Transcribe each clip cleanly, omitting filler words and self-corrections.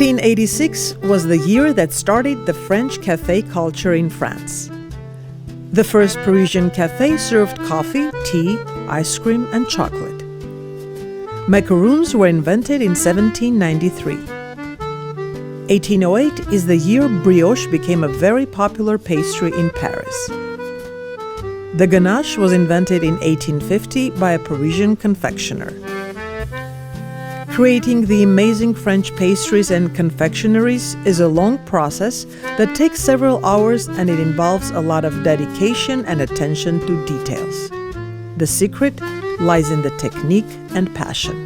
1686 was the year that started the French café culture in France. The first Parisian café served coffee, tea, ice cream, and chocolate. Macaroons were invented in 1793. 1808 is the year brioche became a very popular pastry in Paris. The ganache was invented in 1850 by a Parisian confectioner. Creating the amazing French pastries and confectioneries is a long process that takes several hours, and it involves a lot of dedication and attention to details. The secret lies in the technique and passion.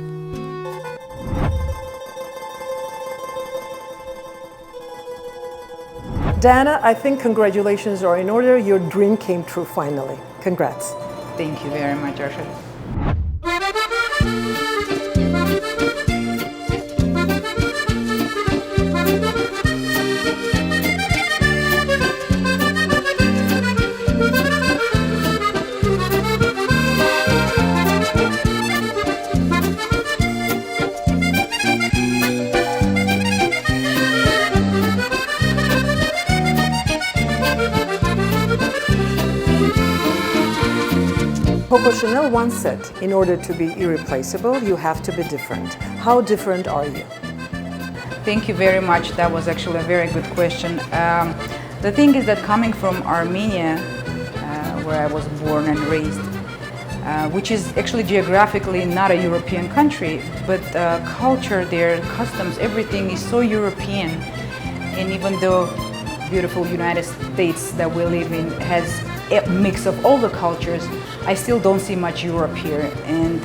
Diana, I think congratulations are in order. Your dream came true finally. Congrats. Thank you very much, Arshad. Coco Chanel once said, in order to be irreplaceable, you have to be different. How different are you? Thank you very much. That was actually a very good question. The thing is that coming from Armenia, where I was born and raised, which is actually geographically not a European country, but culture, their customs, everything is so European. And even though beautiful United States that we live in has a mix of all the cultures, I still don't see much Europe here. And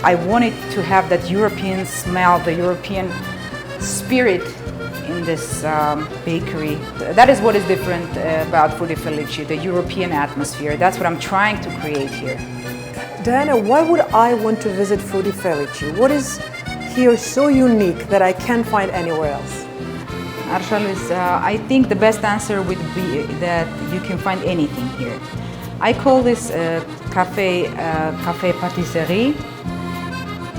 I wanted to have that European smell, the European spirit in this bakery. That is what is different about Frutti Felici, the European atmosphere. That's what I'm trying to create here. Diana, why would I want to visit Frutti Felici? What is here so unique that I can't find anywhere else? Arshal, I think the best answer would be that you can find anything here. I call this cafe patisserie,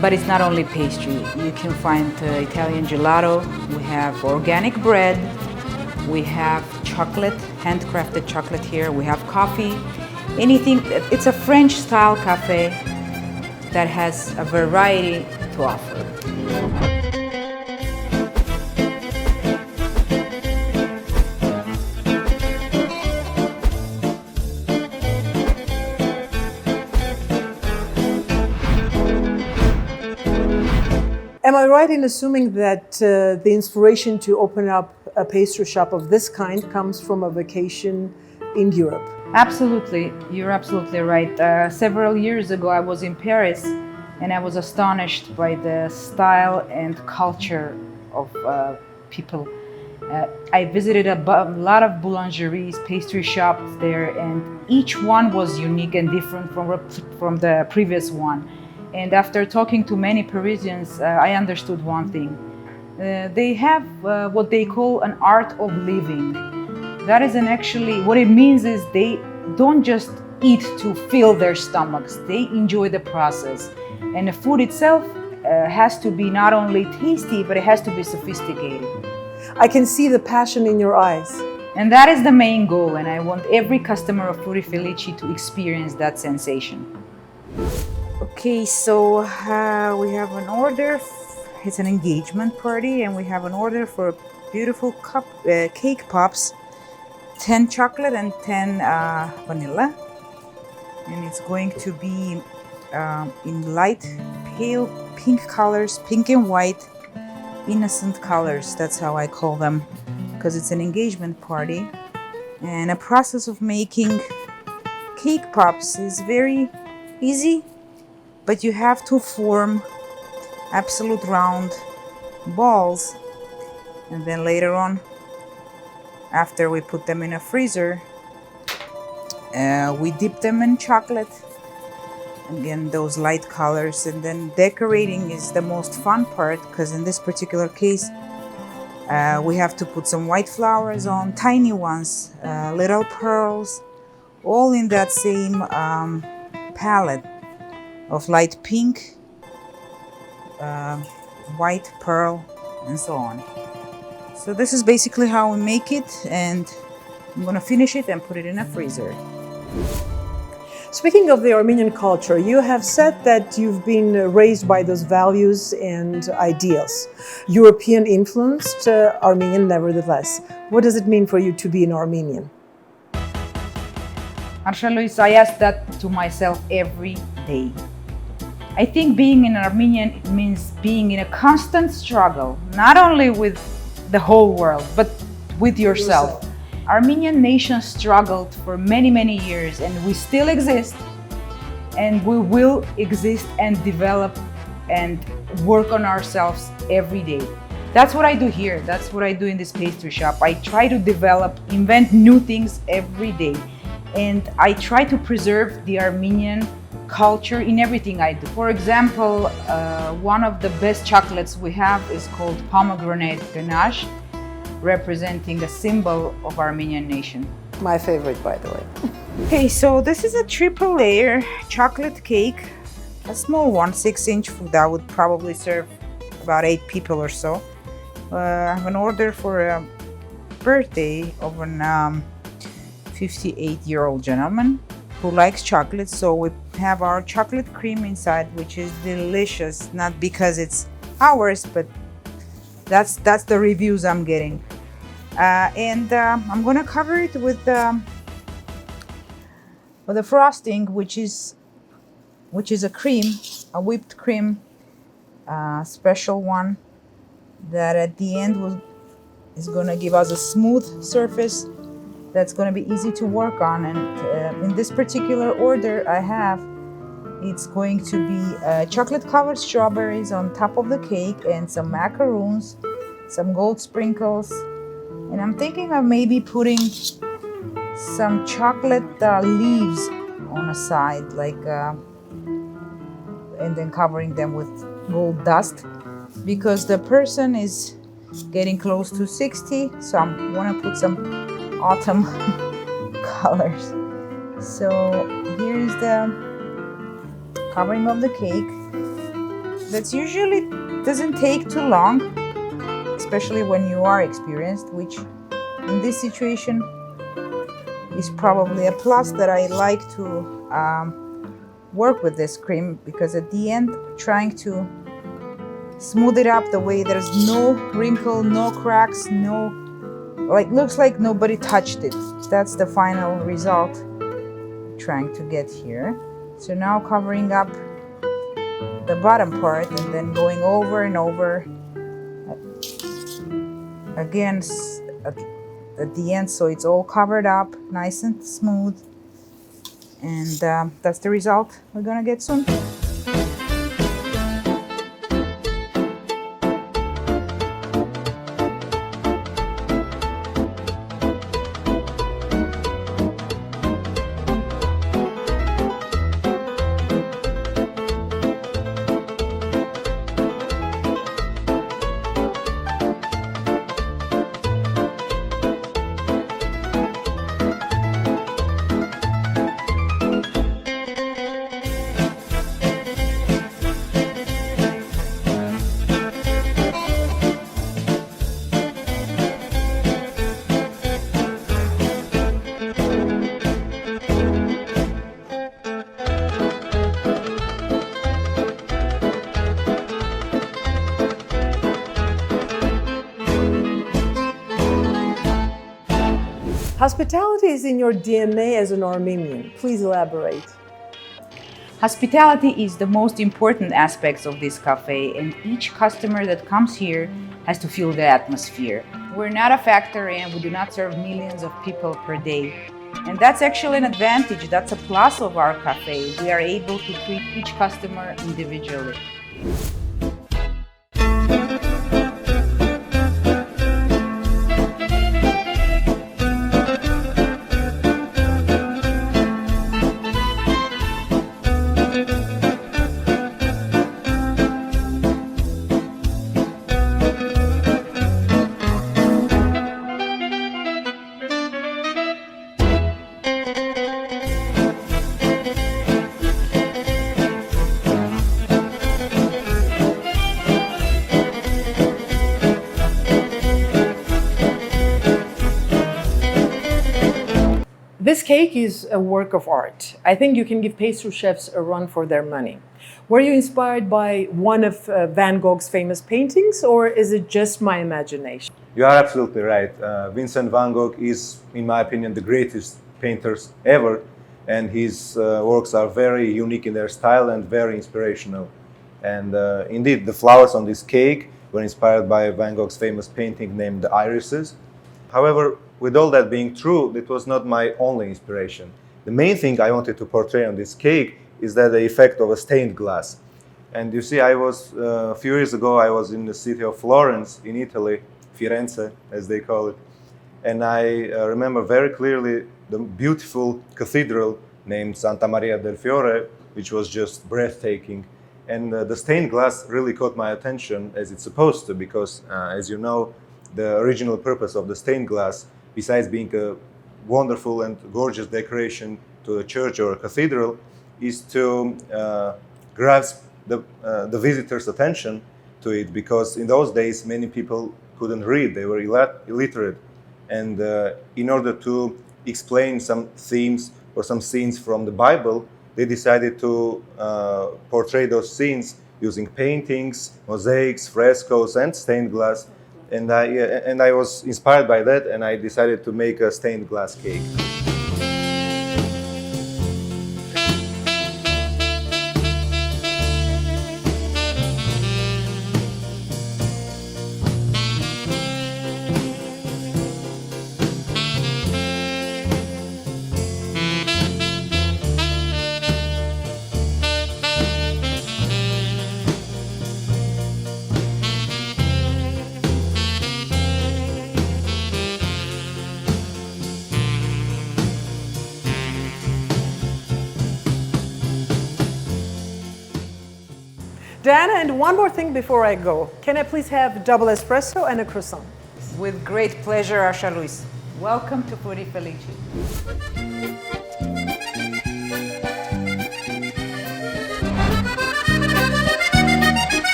but it's not only pastry. You can find Italian gelato, we have organic bread, we have chocolate, handcrafted chocolate here, we have coffee, anything. It's a French style cafe that has a variety to offer. Am I right in assuming that the inspiration to open up a pastry shop of this kind comes from a vacation in Europe? Absolutely, you're absolutely right. Several years ago I was in Paris and I was astonished by the style and culture of people. I visited a lot of boulangeries, pastry shops there, and each one was unique and different from the previous one. And after talking to many Parisians, I understood one thing. They have what they call an art of living. That is actually, what it means is they don't just eat to fill their stomachs, they enjoy the process. And the food itself has to be not only tasty, but it has to be sophisticated. I can see the passion in your eyes. And that is the main goal, and I want every customer of Frutti Felici to experience that sensation. Okay, so we have an order. It's an engagement party, and we have an order for beautiful cake pops, 10 chocolate and 10 vanilla. And it's going to be in light, pale pink colors, pink and white, innocent colors. That's how I call them, because it's an engagement party. And a process of making cake pops is very easy. But you have to form absolute round balls, and then later on, after we put them in a freezer, we dip them in chocolate. Again, those light colors, and then decorating is the most fun part, because in this particular case, we have to put some white flowers on, tiny ones, little pearls, all in that same palette of light pink, white, pearl, and so on. So this is basically how we make it, and I'm gonna finish it and put it in a freezer. Speaking of the Armenian culture, you have said that you've been raised by those values and ideals. European influenced, Armenian nevertheless. What does it mean for you to be an Armenian? Arshalois, I ask that to myself every day. I think being an Armenian means being in a constant struggle, not only with the whole world, but with yourself. Armenian nation struggled for many, many years, and we still exist, and we will exist and develop and work on ourselves every day. That's what I do here. That's what I do in this pastry shop. I try to develop, invent new things every day. And I try to preserve the Armenian culture in everything I do. For example, one of the best chocolates we have is called pomegranate ganache, representing a symbol of Armenian nation. My favorite, by the way. Okay, so this is a triple layer chocolate cake, a small one, 6-inch food that would probably serve about 8 people or so. I have an order for a birthday of an 58-year-old gentleman who likes chocolate, so we have our chocolate cream inside, which is delicious, not because it's ours, but that's the reviews I'm getting. I'm gonna cover it with a frosting, which is a cream, a whipped cream, special one that at the end is gonna give us a smooth surface that's gonna be easy to work on. And in this particular order I have, it's going to be chocolate covered strawberries on top of the cake and some macaroons, some gold sprinkles, and I'm thinking of maybe putting some chocolate leaves on a side, like and then covering them with gold dust, because the person is getting close to 60, so I want to put some autumn colors. So here is the covering of the cake. That usually doesn't take too long, especially when you are experienced, which in this situation is probably a plus, that I like to work with this cream, because at the end trying to smooth it up the way there's no wrinkle, no cracks, no, like, looks like nobody touched it. That's the final result I'm trying to get here. So now covering up the bottom part and then going over and over again at the end, so it's all covered up nice and smooth, and that's the result we're gonna get soon. Hospitality is in your DNA as an Armenian. Please elaborate. Hospitality is the most important aspect of this cafe, and each customer that comes here has to feel the atmosphere. We're not a factory and we do not serve millions of people per day. And that's actually an advantage, that's a plus of our cafe. We are able to treat each customer individually. This cake is a work of art. I think you can give pastry chefs a run for their money. Were you inspired by one of Van Gogh's famous paintings, or is it just my imagination? You are absolutely right. Vincent van Gogh is, in my opinion, the greatest painter ever, and his works are very unique in their style and very inspirational. And indeed, the flowers on this cake were inspired by Van Gogh's famous painting named The Irises. However, with all that being true, it was not my only inspiration. The main thing I wanted to portray on this cake is that the effect of a stained glass. And you see, a few years ago, I was in the city of Florence in Italy, Firenze, as they call it. And I remember very clearly the beautiful cathedral named Santa Maria del Fiore, which was just breathtaking. And the stained glass really caught my attention, as it's supposed to, because, as you know, the original purpose of the stained glass, besides being a wonderful and gorgeous decoration to a church or a cathedral, is to grasp the visitor's attention to it, because in those days many people couldn't read, they were illiterate. And in order to explain some themes or some scenes from the Bible, they decided to portray those scenes using paintings, mosaics, frescoes, and stained glass. And I was inspired by that, and I decided to make a stained glass cake. Diana, and one more thing before I go. Can I please have double espresso and a croissant? With great pleasure, Asha Luis. Welcome to Frutti Felici.